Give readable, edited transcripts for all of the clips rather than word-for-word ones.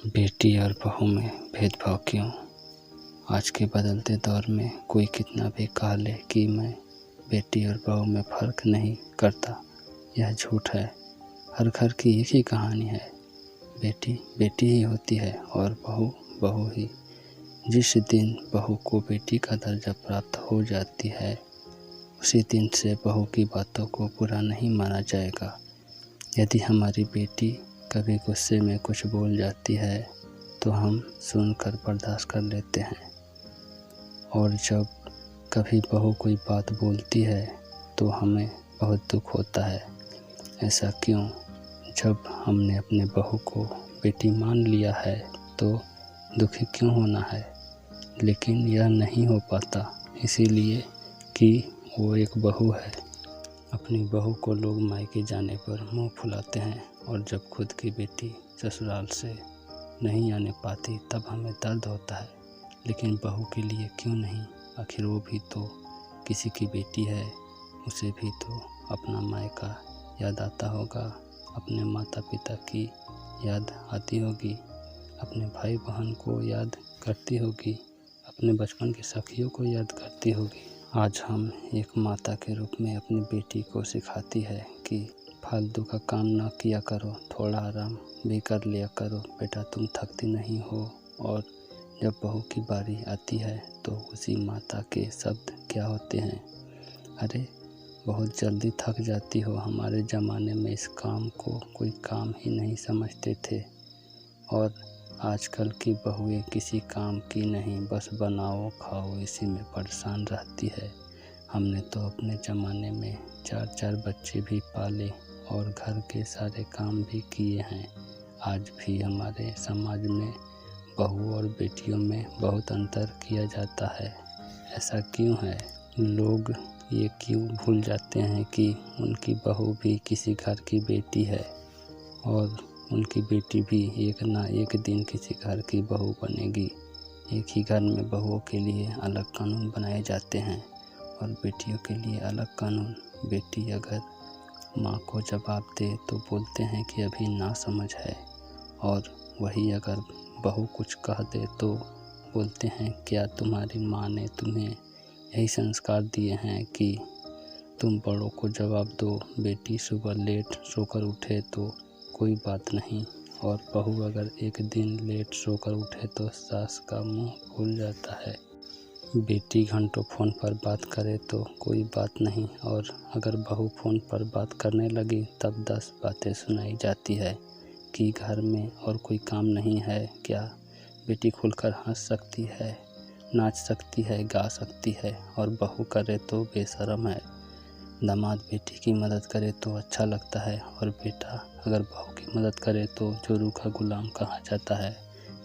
बेटी और बहू में भेदभाव क्यों? आज के बदलते दौर में कोई कितना भी कह ले कि मैं बेटी और बहू में फ़र्क नहीं करता, यह झूठ है। हर घर की एक ही कहानी है। बेटी बेटी ही होती है और बहू बहू ही। जिस दिन बहू को बेटी का दर्जा प्राप्त हो जाती है, उसी दिन से बहू की बातों को बुरा नहीं माना जाएगा। यदि हमारी बेटी कभी गुस्से में कुछ बोल जाती है तो हम सुनकर बर्दाश्त कर लेते हैं, और जब कभी बहू कोई बात बोलती है तो हमें बहुत दुख होता है। ऐसा क्यों? जब हमने अपने बहू को बेटी मान लिया है तो दुखी क्यों होना है? लेकिन यह नहीं हो पाता, इसीलिए कि वो एक बहू है। अपनी बहू को लोग मायके जाने पर मुंह फुलाते हैं, और जब खुद की बेटी ससुराल से नहीं आने पाती तब हमें दर्द होता है। लेकिन बहू के लिए क्यों नहीं? आखिर वो भी तो किसी की बेटी है, उसे भी तो अपना मायका याद आता होगा, अपने माता पिता की याद आती होगी, अपने भाई बहन को याद करती होगी, अपने बचपन की सखियों को याद करती होगी। आज हम एक माता के रूप में अपनी बेटी को सिखाती है कि फालतू का काम ना किया करो, थोड़ा आराम भी कर लिया करो, बेटा तुम थकती नहीं हो। और जब बहू की बारी आती है तो उसी माता के शब्द क्या होते हैं? अरे बहुत जल्दी थक जाती हो, हमारे ज़माने में इस काम को कोई काम ही नहीं समझते थे, और आजकल की बहुएं किसी काम की नहीं, बस बनाओ खाओ इसी में परेशान रहती है। हमने तो अपने ज़माने में 4-4 बच्चे भी पाले और घर के सारे काम भी किए हैं। आज भी हमारे समाज में बहू और बेटियों में बहुत अंतर किया जाता है। ऐसा क्यों है? लोग ये क्यों भूल जाते हैं कि उनकी बहू भी किसी घर की बेटी है, और उनकी बेटी भी एक ना एक दिन किसी घर की बहू बनेगी। एक ही घर में बहुओं के लिए अलग कानून बनाए जाते हैं और बेटियों के लिए अलग कानून। बेटी अगर माँ को जवाब दे तो बोलते हैं कि अभी ना समझ है, और वही अगर बहू कुछ कह दे तो बोलते हैं क्या तुम्हारी माँ ने तुम्हें यही संस्कार दिए हैं कि तुम बड़ों को जवाब दो। बेटी सुबह लेट सोकर उठे तो कोई बात नहीं, और बहू अगर एक दिन लेट सोकर उठे तो सास का मुंह फूल जाता है। बेटी घंटों फ़ोन पर बात करे तो कोई बात नहीं, और अगर बहू फ़ोन पर बात करने लगी तब 10 बातें सुनाई जाती है कि घर में और कोई काम नहीं है क्या? बेटी खुलकर हंस सकती है, नाच सकती है, गा सकती है, और बहू करे तो बेशर्म है। दामाद बेटी की मदद करे तो अच्छा लगता है, और बेटा अगर बहू की मदद करे तो जो रूखा गुलाम कहा जाता है।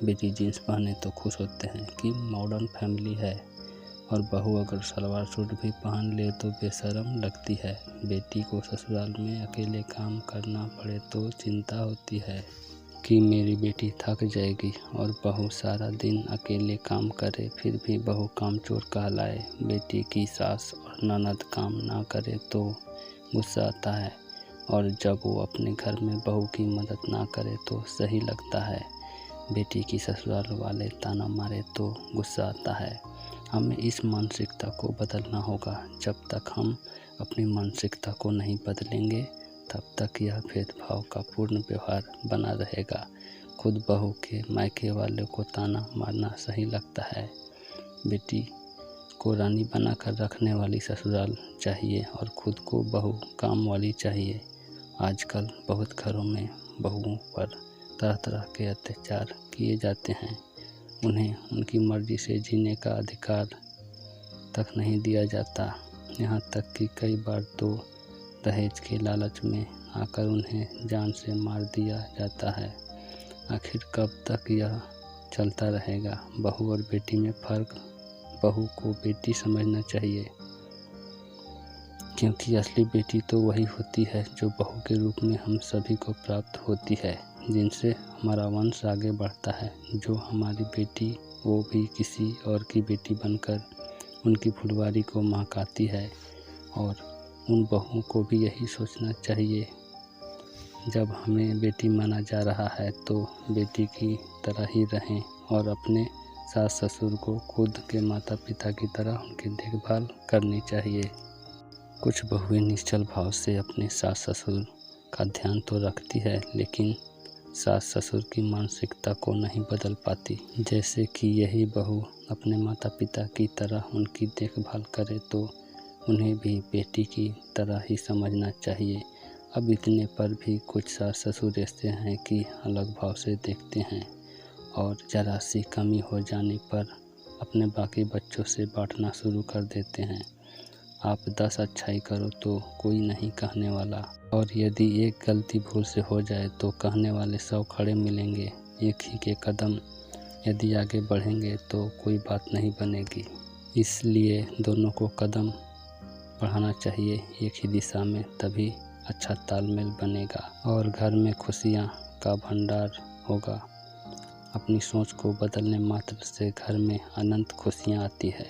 बेटी जीन्स पहने तो खुश होते हैं कि मॉडर्न फैमिली है, और बहू अगर सलवार सूट भी पहन ले तो बेशर्म लगती है। बेटी को ससुराल में अकेले काम करना पड़े तो चिंता होती है कि मेरी बेटी थक जाएगी, और बहू सारा दिन अकेले काम करे फिर भी बहू कामचोर कहलाए। बेटी की सास और ननद काम ना करे तो गुस्सा आता है, और जब वो अपने घर में बहू की मदद ना करे तो सही लगता है। बेटी की ससुराल वाले ताना मारे तो गुस्सा आता है। हमें इस मानसिकता को बदलना होगा। जब तक हम अपनी मानसिकता को नहीं बदलेंगे तब तक यह भेदभाव का पूर्ण व्यवहार बना रहेगा। खुद बहू के मायके वालों को ताना मारना सही लगता है। बेटी को रानी बनाकर रखने वाली ससुराल चाहिए, और खुद को बहू काम वाली चाहिए। आजकल बहुत घरों में बहुओं पर तरह तरह के अत्याचार किए जाते हैं। उन्हें उनकी मर्जी से जीने का अधिकार तक नहीं दिया जाता। यहाँ तक कि कई बार तो दहेज के लालच में आकर उन्हें जान से मार दिया जाता है। आखिर कब तक यह चलता रहेगा? बहू और बेटी में फ़र्क बहू को बेटी समझना चाहिए, क्योंकि असली बेटी तो वही होती है जो बहू के रूप में हम सभी को प्राप्त होती है, जिनसे हमारा वंश आगे बढ़ता है। जो हमारी बेटी वो भी किसी और की बेटी बनकर उनकी फुलवारी को महकाती है, और उन बहुओं को भी यही सोचना चाहिए जब हमें बेटी माना जा रहा है तो बेटी की तरह ही रहें और अपने सास ससुर को खुद के माता पिता की तरह उनकी देखभाल करनी चाहिए। कुछ बहुएं निश्चल भाव से अपने सास ससुर का ध्यान तो रखती है, लेकिन सास ससुर की मानसिकता को नहीं बदल पाती। जैसे कि यही बहू अपने माता पिता की तरह उनकी देखभाल करे तो उन्हें भी बेटी की तरह ही समझना चाहिए। अब इतने पर भी कुछ सास ससुर ऐसे हैं कि अलग भाव से देखते हैं और जरा सी कमी हो जाने पर अपने बाकी बच्चों से बांटना शुरू कर देते हैं। आप 10 अच्छाई करो तो कोई नहीं कहने वाला, और यदि एक गलती भूल से हो जाए तो कहने वाले 100 खड़े मिलेंगे। एक ही के कदम यदि आगे बढ़ेंगे तो कोई बात नहीं बनेगी। इसलिए दोनों को कदम बढ़ाना चाहिए एक ही दिशा में, तभी अच्छा तालमेल बनेगा और घर में खुशियाँ का भंडार होगा। अपनी सोच को बदलने मात्र से घर में अनंत खुशियाँ आती है।